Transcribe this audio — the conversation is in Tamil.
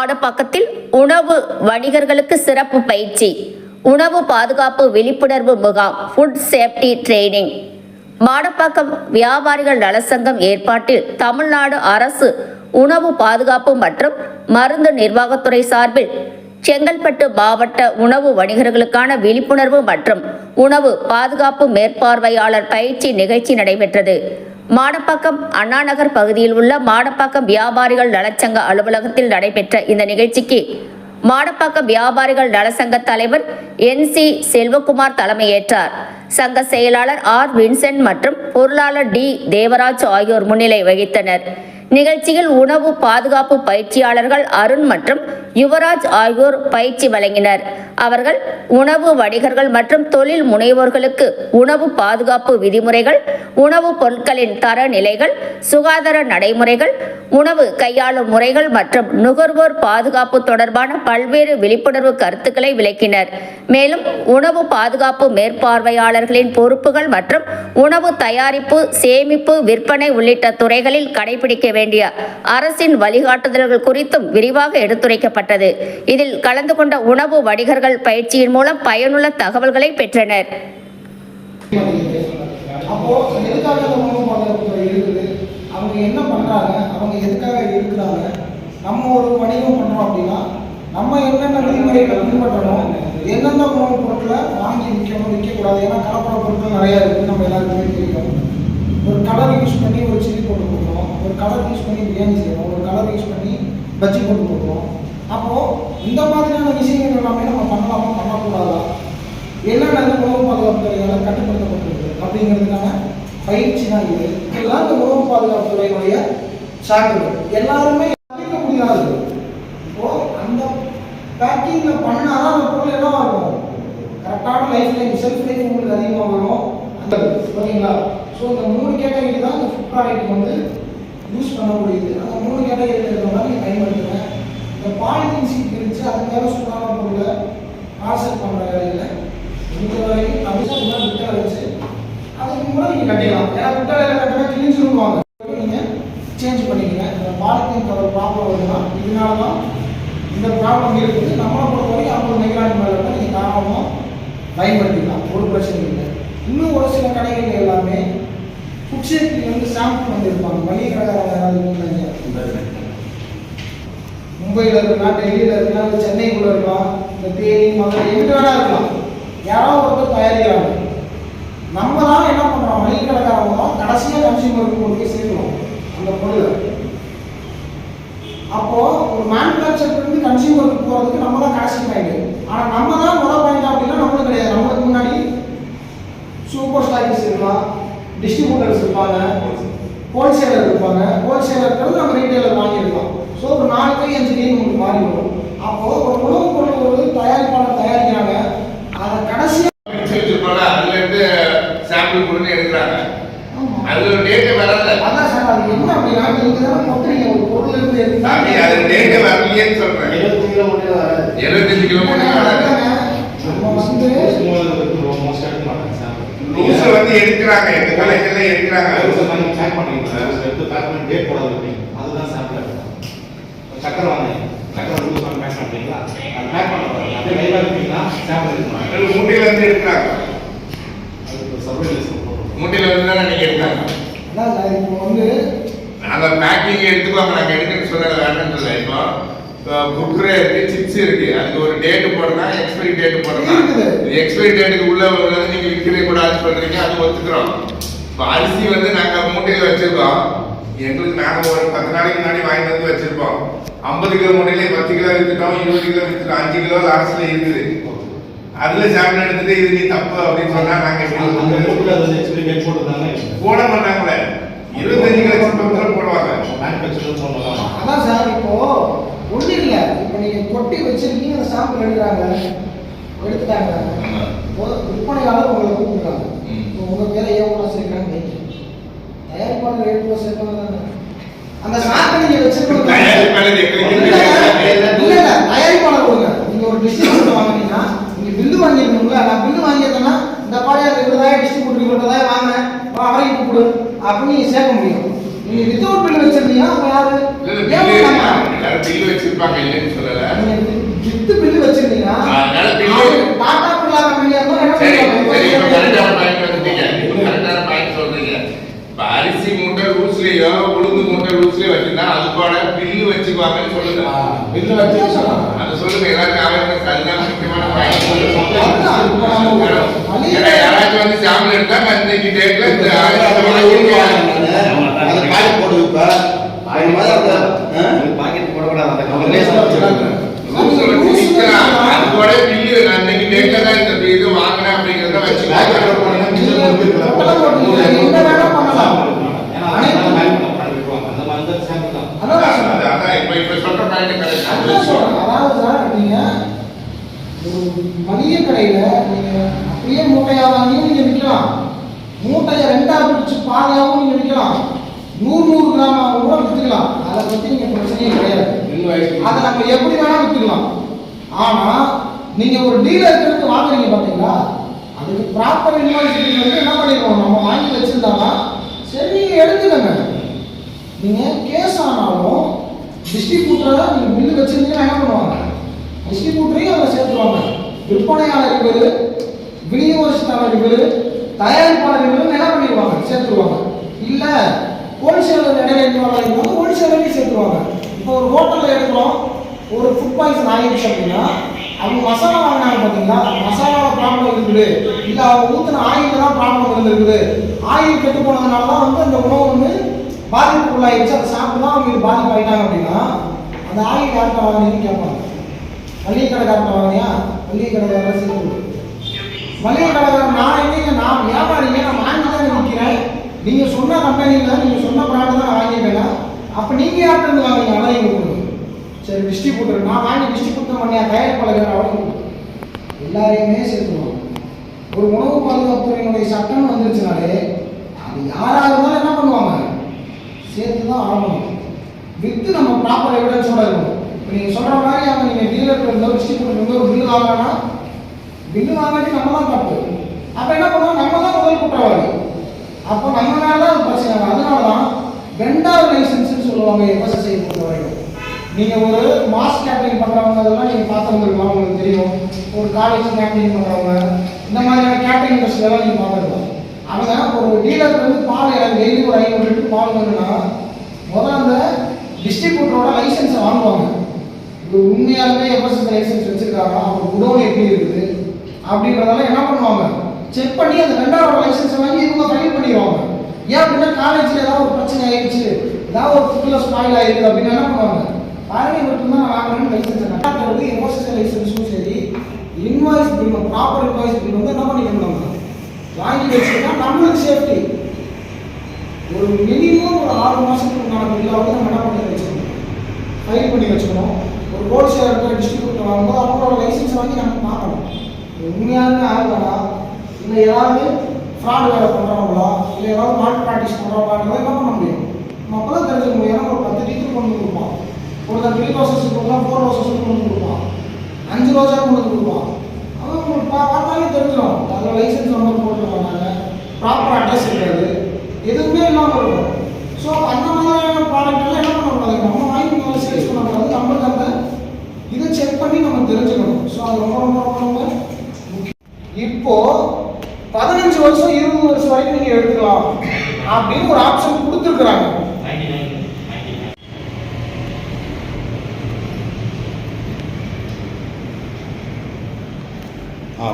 மாடப்பாக்கத்தில் உணவு வணிகர்களுக்கு சிறப்பு பயிற்சி, உணவு பாதுகாப்பு விழிப்புணர்வு முகாம், ஃபுட் சேஃப்டி ட்ரெய்னிங். மாடப்பாக்கம் வியாபாரிகள் நலசங்கம் ஏற்பாட்டில் தமிழ்நாடு அரசு உணவு பாதுகாப்பு மற்றும் மருந்து நிர்வாகத்துறை சார்பில் செங்கல்பட்டு மாவட்ட உணவு வணிகர்களுக்கான விழிப்புணர்வு மற்றும் உணவு பாதுகாப்பு மேற்பார்வையாளர் பயிற்சி நிகழ்ச்சி நடைபெற்றது. மாடப்பாக்கம் அண்ணாநகர் பகுதியில் உள்ள மாடப்பாக்கம் வியாபாரிகள் நலச்சங்க அலுவலகத்தில் நடைபெற்ற இந்த நிகழ்ச்சிக்கு மாடப்பாக்கம் வியாபாரிகள் நலசங்க தலைவர் NC செல்வகுமார் தலைமையேற்றார். சங்க செயலாளர் R வின்சென்ட் மற்றும் பொருளாளர் D தேவராஜ் ஆகியோர் முன்னிலை வகித்தனர். நிகழ்ச்சியில் உணவு பாதுகாப்பு பயிற்சியாளர்கள் அருண் மற்றும் யுவராஜ் ஆகியோர் பயிற்சி வழங்கினர். அவர்கள் உணவு வணிகர்கள் மற்றும் தொழில் முனைவோர்களுக்கு உணவு பாதுகாப்பு விதிமுறைகள், உணவுப் பொருட்களின் தர நிலைகள், சுகாதார நடைமுறைகள், உணவு கையாளும் முறைகள் மற்றும் நுகர்வோர் பாதுகாப்பு தொடர்பான பல்வேறு விழிப்புணர்வு கருத்துக்களை விளக்கினர். மேலும் உணவு பாதுகாப்பு மேற்பார்வையாளர்களின் பொறுப்புகள் மற்றும் உணவு தயாரிப்பு, சேமிப்பு, விற்பனை உள்ளிட்ட துறைகளில் கடைபிடிக்க வேண்டிய அரசின் வழிகாட்டுதல்கள் குறித்தும் விரிவாக எடுத்துரைக்கப்பட்டது. இதில் கலந்து கொண்ட உணவு வணிகர்கள் பயிற்சியின் மூலம் பயனுள்ள தகவல்களை பெற்றனர். அவங்க என்ன பண்றாங்க, அவங்க எதுக்காக இருக்கிறாங்க, நம்ம ஒரு வணிகம் பண்றோம் அப்படின்னா நம்ம என்னென்ன விதிமுறைகளை பின்பற்றணும், எந்தெந்த உணவுப் பொருட்களை வாங்கி விற்கக்கூடாது. ஏன்னா கலப்பட பொருட்கள் நிறையா இருக்குது, நம்ம எல்லாருக்குமே தெரியும். ஒரு கலர் யூஸ் பண்ணி ஒரு சில்லி போட்டு கொடுக்குறோம், ஒரு கலர் யூஸ் பண்ணி பிரியாணி செய்யணும், ஒரு கலர் யூஸ் பண்ணி பஜ்ஜி போட்டு கொடுக்குறோம். அப்போது இந்த மாதிரியான விஷயங்கள் எல்லாமே நம்ம பண்ணலாமா பண்ணக்கூடாதா, என்னென்ன உணவு பாதுகாப்பு துறையால் கட்டுப்படுத்தப்பட்டிருக்கு அப்படிங்கிறதுக்கான பயிற்சி தான் இது. இதெல்லாம் இந்த உணவு பாதுகாப்பு துறையினுடைய சான்றுகள் எல்லாருமே தவிர்க்க முடியாது. இப்போது அந்த பேக்கிங்கில் பண்ணால் அந்த பொருள் என்னவா இருக்கும், கரெக்டான லைஃப் லைன், செல்ஃப் லைஃப் உங்களுக்கு அதிகமாக வரும். ஓகேங்களா? ஸோ இந்த 3 கேட்டகரி தான் இந்த ஃபுட் ப்ராடக்ட் வந்து யூஸ் பண்ணக்கூடியது. அந்த 3 கேட்டகரியில் இருக்கிற மாதிரி நீங்கள் பயன்படுத்துங்க. இந்த பாலித்தீன் சீட் பிரித்து அது மேலே சூடான பொருளை பார்சல் பண்ணுற வேலையில் இந்த வரைக்கும் தமிழ் விட்டலை வச்சு அதுக்கு கூட நீங்கள் கட்டிடலாம். ஏன்னா விட்டலையில் கட்டினா கிழிஞ்சிருவாங்க, நீங்கள் சேஞ்ச் பண்ணிக்கங்க. இந்த பாலித்தீன் கவர் ப்ராப்ளம் வருதுன்னா இதனால தான் இந்த ப்ராப்ளம் இருக்குது. நம்மளை பொறுத்த வரைக்கும் 50 மைக்ரான் மேலே தான் நீங்கள் தாராளமாக பயன்படுத்திக்கலாம், ஒரு பிரச்சனை இல்லை. இன்னும் ஒரு சில கடைகள் எல்லாமே ஃபுட் சேஃப்டி வந்து சாம்பிள் பண்ணியிருப்பாங்க. மளிகை கடைக்காரங்க மும்பையில் இருக்கலாம், டெல்லியில் இருக்கலாம், சென்னைக்குள்ளே இருக்கலாம், இந்த தேனி, மதுரை எங்கிட்ட வேணா இருக்கலாம். யாரோ ஒருத்தர் தயாரிக்கிறாங்க. நம்ம தான் என்ன பண்ணுறோம், மளிகை கடைக்காரங்க தான் கடைசியாக கன்சியூமருக்கு கொண்டு போய் சேர்க்கணும் அந்த பொருளை. அப்போது ஒரு மேனுஃபேக்சர்லேருந்து கன்சியூமருக்கு போகிறதுக்கு நம்ம தான் கடைசி பாயிண்ட். ஆனால் நம்ம தான் முதல் பாயிண்ட் அப்படின்னா நம்மளுக்கு கிடையாது. நம்மளுக்கு முன்னாடி சூப்பர் ஸ்டாக்கிஸ் இருக்கலாம், டிஸ்ட்ரிபியூட்டர்ஸ் இருப்பாங்க, ஹோல்சேலர் இருப்பாங்க. ஹோல்சேலர் நம்ம ரீட்டைலர் வாங்கியிருக்கலாம். ஸோ ஒரு 4 கை 5 கை நமக்கு மாறி வரும். அப்போது ஒரு உணவுப் பொருள் ஒரு தயாரிப்பாளர் தயாரிக்கிறாங்க, அதை கடைசியாக அதுலேருந்து சாம்பிள் கொடுத்து எடுக்கிறாங்க. அது ஒரு டேட்டை வரல. அதான் சார், அது என்ன அப்படின்னா நீங்கள் தான் கொட்டுறீங்க ஒரு பொருள் இருந்து எடுத்தாங்க. அது டேட்டை வரலையேன்னு சொல்கிறேன். 75 கிலோ மட்டும் வராது. 75 கிலோ மட்டும் வராது. நம்ம வந்து ரூல்ஸ் வந்து எடுக்கிறாங்க, எங்க கலைஞர்ல எடுக்கிறாங்க. ரூல்ஸ் பண்ணி செக் பண்ணிங்க சார். எடுத்து பேக் பண்ணி டேட் போட வைப்பீங்க. அதுதான் சாம்பிள். சக்கரை வாங்க. சக்கரை ரூல்ஸ் பண்ணி பேக் பண்ணுவீங்களா? அது பேக் பண்ண போறீங்க. அப்படியே லைவா இருப்பீங்களா? சாம்பிள் எடுக்கணும். அது மூட்டையில இருந்து எடுக்கிறாங்க. அது சர்வே லிஸ்ட் போடுறோம். மூட்டையில இருந்து தான் நீங்க எடுக்கிறாங்க. அதான் சார், இப்போ வந்து நாங்க பேக்கிங் எடுத்துக்கோங்க, நாங்க எடுக்கணும்னு சொன்னது வேண்டாம்னு இல்லை. இப்போ குக்கரே இருக்கு, சிப்ஸ் இருக்கு, அதுக்கு ஒரு டேட்டு போடணும், எக்ஸ்பைரி டேட்டு போடணும். இது எக்ஸ்பைரி டேட்டுக்கு உள்ள உள்ளது நீங்க விற்கவே கூடாதுன்னு சொல்றீங்க, அது ஒத்துக்கிறோம். இப்போ அரிசி வந்து நாங்க மூட்டையில வச்சிருக்கோம். எங்களுக்கு நாங்க ஒரு 10 நாளைக்கு முன்னாடி வாங்கி வந்து வச்சிருப்போம். 50 கிலோ மூட்டையில 10 கிலோ வித்துட்டோம், 20 கிலோ வித்துட்டோம், 5 கிலோ லாஸ்ட்ல இருக்குது. அதுல சாம்பிள் எடுத்துட்டு இது நீ தப்பு அப்படின்னு சொன்னா நாங்க எக்ஸ்பைரி டேட் போட்டுதாங்க போட மாட்டாங்களே. 25 கிலோ சிப்பம் போடுவாங்க. மேனுஃபேக்சரர் போடுவாங்க. அதான் சார், இப்போ ஒன்றும் இல்லை. இப்போ நீங்கள் கொட்டி வச்சிருக்கீங்க, அந்த சாம்பிள் எடுத்துட்டாங்க, விற்பனையாளர் உங்களை கூப்பிடுறாங்க. இப்போ உங்கள் பேரை ஏன் சேர்க்கிறாங்க, தயாரிப்பாளர் ஏன் சேர்ப்பாங்க தானே. அந்த சாம்பிள் நீங்கள் வச்சிருக்கோம். இல்லை தயாரிப்பாளர் கொடுங்க. நீங்கள் ஒரு டிஸ்ட்ரிபியூட்டர் வாங்கினீங்கன்னா நீங்கள் பில்லு வாங்கிருக்கணுங்களா? நான் பில்லு வாங்கியிருக்கேன்னா இந்த பாரியா 2,000 டிஸ்ட்ரிபியூட்டர் 2,000 வாங்கினேன், அவரையும் கூப்பிடு அப்படின்னு நீங்கள் சேர்க்க முடியும். நீங்க வித்தவுட் பில் வச்சிருந்தீங்க அவங்க யாரு பில்லு வச்சிருப்பாங்க இல்லைன்னு சொல்லல. வித் பில் வச்சிருந்தீங்க அதனால பில்லு டாடா பில்லா கம்பெனியா இருந்தா என்ன சரி சரி இப்ப பண்ணுவீங்க? கரெக்டான பாயிண்ட் வந்துட்டீங்க. இப்ப கரெக்டான பாயிண்ட் சொல்றீங்க. இப்ப அரிசி மூட்டை ரூல்ஸ்லயோ உளுந்து மூட்டை ரூல்ஸ்லயோ வச்சிருந்தா அது கூட பில்லு வச்சுக்குவாங்கன்னு சொல்லுங்க. பில்லு வச்சு சொல்லலாம். அது சொல்லுங்க எல்லாருக்கும் அவேர்னஸ். அதுதான் முக்கியமான பாயிண்ட். அதுதான். ஏன்னா யாராச்சும் வந்து சாம்பிள் எடுத்தா இன்னைக்கு டேட்ல இந்த அது பாக்கெட் போட்டு வைப்ப அது மாதிரி அந்த பாக்கெட் போடக்கூடாது அந்த கவர்லேயே வச்சிருக்காங்க ரூல்ஸ் வச்சு நிக்கலாம். அது கூட பில்லு நான் இன்னைக்கு டேட்ல தான் இந்த இது வாங்கினேன் அப்படிங்கறத வச்சு பேக்கெட் போனீங்கன்னா மிச்சம் கொடுத்துருக்கலாம். பொட்டலம் போட்டீங்க, என்ன வேணா பண்ணலாம். ஏன்னா அதெல்லாம் வேல்யூ பண்ணிடுவாங்க. அந்த மாதிரி தான் சாம்பிள் தான். அதான் இப்ப சொல்ற பாயிண்ட் கரெக்ட். அதுதான் சொல்றேன். அதாவது சார் நீங்க ஒரு மளிகை கடையில நீங்க அப்படியே மூட்டையா வாங்கியும் நீங்க விற்கலாம், மூட்டையை ரெண்டா பிடிச்சு பாதையாவும் நீங்க விற்கலாம், 100 கிராம் கூட வித்துக்கலாம். அதை பத்தி நீங்க பிரச்சனையே கிடையாது. அதை நம்ம எப்படி வேணா வித்துக்கலாம். ஆனா நீங்க ஒரு டீலர் இருந்து வாங்குறீங்க பாத்தீங்களா, அதுக்கு ப்ராப்பர் இன்வாய்ஸ் வந்து என்ன பண்ணிடுவோம், நம்ம வாங்கி வச்சிருந்தாங்கன்னா சரி நீங்க எடுத்துக்கங்க. நீங்க கேஸ் ஆனாலும் டிஸ்ட்ரிபியூட்டரை நீங்க பில்லு வச்சிருந்தீங்கன்னா என்ன பண்ணுவாங்க, டிஸ்ட்ரிபியூட்டரையும் அதை சேர்த்துருவாங்க. விற்பனையாளர் இவரு, விநியோகஸ்தாளர் இவரு, தயாரிப்பாளர் இவரு என்ன பண்ணிடுவாங்க, சேர்த்துருவாங்க. இல்ல ஹோல்சேலர் இடையில இன்வால்வ் ஆகிருந்தாலும் ஹோல்சேலரையும் சேர்த்துருவாங்க. இப்போ ஒரு ஹோட்டலில் எடுக்கிறோம், ஒரு ஃபுட் பாய்சன் ஆகிடுச்சு அப்படின்னா அவங்க மசாலா வாங்கினாங்க பார்த்தீங்களா, மசாலாவில் ப்ராப்ளம் இருக்குது, இல்லை அவங்க ஊற்றின ஆயில் தான் ப்ராப்ளம் இருந்திருக்குது, ஆயில் கெட்டு போனதுனால தான் வந்து அந்த உணவு வந்து பாதிப்புக்குள்ளாயிடுச்சு, அதை சாப்பிட்டு தான் அவங்க பாதிப்பு ஆகிட்டாங்க அப்படின்னா அந்த ஆயில் யார்கிட்ட வாங்கினீங்கன்னு கேட்பாங்க. மளிகை கடைக்காரன் வாங்கினியா, மளிகை கடைக்காரன் சேர்த்து மளிகை கடைக்காரன் நான் எங்கேங்க, நான் வியாபாரிங்க, நான் வாங்கி தான் விற்கிறேன், நீங்கள் சொன்ன கம்பெனியில் நீங்கள் சொன்ன ப்ராடக்ட் தான் வாங்கிட்டேன்னா அப்போ நீங்கள் யார்கிட்ட இருந்து வாங்குறீங்க, அதான் நீங்கள் கொடுங்க. சரி டிஸ்ட்ரிபியூட்டர் நான் வாங்கி டிஸ்ட்ரிபியூட் பண்ணியா, தயாரிப்பாளர் அவருக்கு எல்லாரையுமே சேர்த்துருவாங்க. ஒரு உணவு பாதுகாப்புத்துறையினுடைய சட்டம் வந்துருச்சுனாலே அது யாராக இருந்தாலும் என்ன பண்ணுவாங்க, சேர்த்து தான் ஆகணும். வித்து நம்ம ப்ராப்பர் எவிடன்ஸோட இருக்கணும். இப்போ நீங்கள் சொல்கிற மாதிரி அவங்க நீங்கள் டீலர் இருந்தோ டிஸ்ட்ரிபியூட்டர் இருந்தோ ஒரு பில்லு வாங்கினா பில்லு வாங்காட்டி நம்ம தான் தப்பு. அப்போ என்ன பண்ணுவோம், நம்ம தான் முதல் குற்றவாளி. அப்போ நம்ம மேலே தான் அது பிரச்சனை. அதனால தான் வெண்டார் லைசன்ஸ்ன்னு சொல்லுவாங்க எஃப்எஸ்எஸ்ஐ பொறுத்த வரைக்கும். நீங்கள் ஒரு மாஸ் கேட்டரிங் பண்ணுறவங்க அதெல்லாம் நீங்கள் பார்த்துருந்துருக்கலாம், உங்களுக்கு தெரியும். ஒரு காலேஜ் கேட்டரிங் பண்ணுறவங்க இந்த மாதிரியான கேட்டரிங் இண்டஸ்ட்ரியெல்லாம் நீங்கள் பார்த்துருக்கலாம். அவங்க ஒரு டீலருக்கு வந்து பால் எனக்கு டெய்லி ஒரு 500 லிட்டர் பால் வேணும்னா முதல்ல அந்த டிஸ்ட்ரிபியூட்டரோட லைசன்ஸை வாங்குவாங்க. இது உண்மையாலுமே எஃப்எஸ்எஸ் லைசன்ஸ் வச்சிருக்காங்க, அவங்க குடோன் எப்படி இருக்குது அப்படின்றதெல்லாம் என்ன பண்ணுவாங்க, செக் பண்ணி அந்த வெண்டாரோட லைசன்ஸை வாங்கி இவங்க ஃபைல் பண்ணிடுவாங்க. ஏன் அப்படின்னா காலேஜில் ஏதாவது ஒரு பிரச்சனை ஆயிடுச்சு, ஏதாவது ஒரு ஃபுட்டில் ஸ்பாயில் ஆயிருக்கு அப்படின்னு என்ன பண்ணுவாங்க, பாருங்க இவருக்கு தான் நான் வாங்குறேன்னு லைசன்ஸ் நடக்கிறது. எஃப்எஸ்எஸ் லைசன்ஸும் சரி, invoice bill proper invoice bill வந்து என்ன பண்ணிக்கணும், வாங்கி வச்சுக்கிட்டா நம்மளுக்கு சேஃப்டி. ஒரு மினிமம் ஒரு 6 மாதத்துக்கு உண்டான பில்லாவது நம்ம என்ன பண்ணி வச்சுக்கணும், ஃபைல் பண்ணி வச்சுக்கணும். ஒரு ஹோல்சேலர் டிஸ்ட்ரிபியூட்டர் வாங்கும்போது அவங்களோட லைசன்ஸ் வாங்கி நம்ம பார்க்கணும். உண்மையாலுமே ஆகுதானா, இல்லை ஏதாவது ஃப்ராட் வேலை பண்ணுறவங்களா, இல்லை ஏதாவது மார்க் ப்ராக்டிஸ் பண்ணுறவங்களா என்ன பண்ண முடியும், நம்ம அப்போ தான் தெரிஞ்சுக்க முடியும். ஏன்னா ஒரு 10 டீச்சர் கொண்டு கொடுப்பான், ஒருத்தர் 3 ரோசஸ் கொடுக்கலாம், 4 ரோசஸ் கொண்டு கொடுப்பான், 5 ரோஜா கொண்டு கொடுப்பான். அவன் உங்களுக்கு பார்த்தாலே தெரிஞ்சிடும் அதில் லைசன்ஸ் நம்பர் போட்டுருவாங்க, ப்ராப்பர் அட்ரஸ் இருக்காது, எதுவுமே இல்லாமல் இருக்கும். ஸோ அந்த மாதிரியான ப்ராடக்ட்லாம் என்ன பண்ணக்கூடாது, நம்ம வாங்கி நம்ம சேல்ஸ் பண்ணக்கூடாது. நம்மளுக்கு அந்த இதை செக் பண்ணி நம்ம தெரிஞ்சுக்கணும். ஸோ அது ரொம்ப ரொம்ப ரொம்ப ரொம்ப முக்கியம். இப்போ 15 வருஷம் 20 வருஷம் வரைக்கும் நீங்கள் எடுத்துக்கலாம் அப்படின்னு ஒரு ஆப்ஷன் கொடுத்துருக்குறாங்க. ஆ